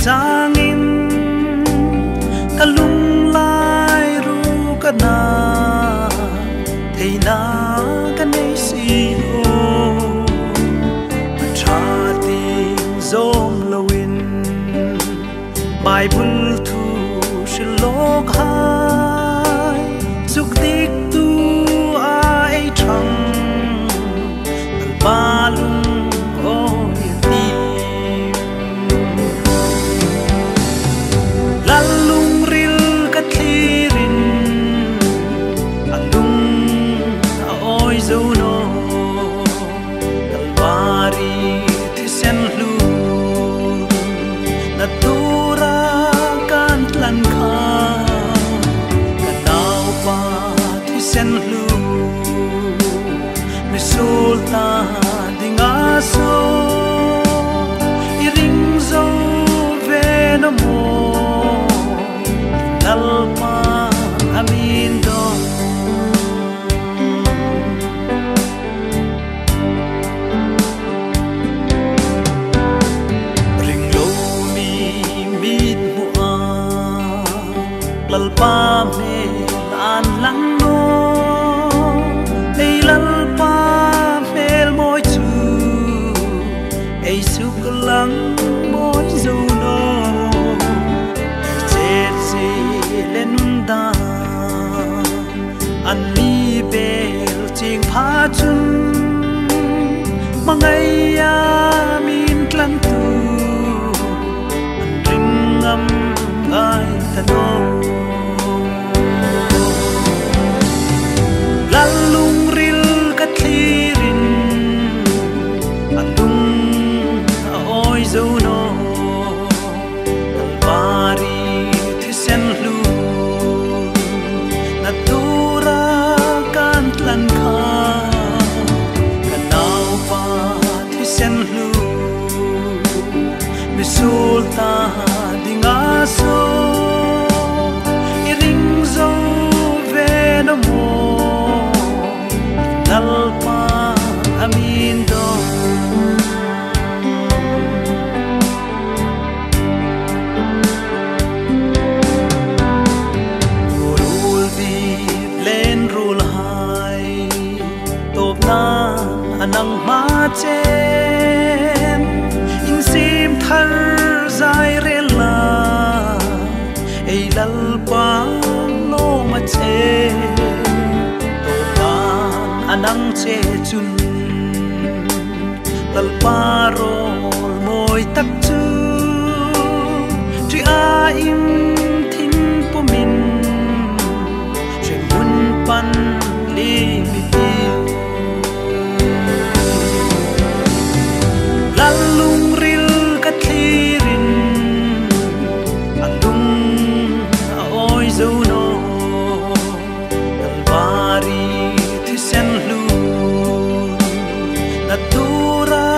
changin kalung lai ru kana thei na kanei si ho cha ting zom lawin Bible thu shilok hai zuk dik tu ai thang balung Sulta dingaso iring zo venamo nalpa amindo ring lo mi mit mu a lalpa me an lang no ei lalpa suk lang môi dâu no chết gì lên da anh mi bel chieng pha chun mangai ya min tlan tu anh ring ngam ai ta no lalung ril katlirin andung zo no bari thisen lu natura kan tlan kha kanau pa thisen lu misulta dingaso iring zo venamo nalpa amindo anang ma chen in sim thar zai rela ei lal pa lo ma che to ban anang che chun lal pa rol moi tak chu tri a im thin po min che mun pan li mi lalung ril katlirin andung oi zo no dalbari thisen lu natura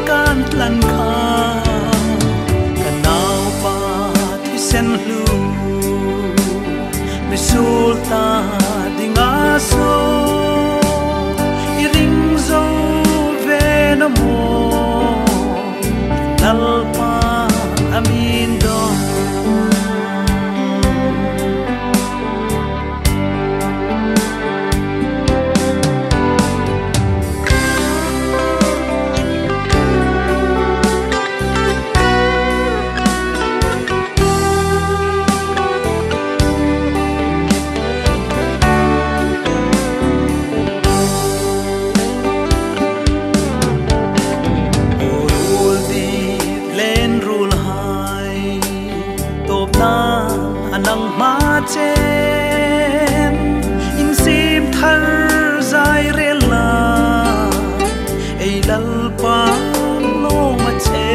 kan tlan kha kanau pa thisen lu misulta dingaso iring zo venamo nalpa amindo anang ma chen in sim thar zai rela ei lal pa lo ma che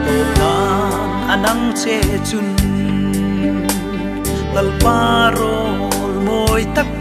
to kan anang che chun lal pa rol moi tak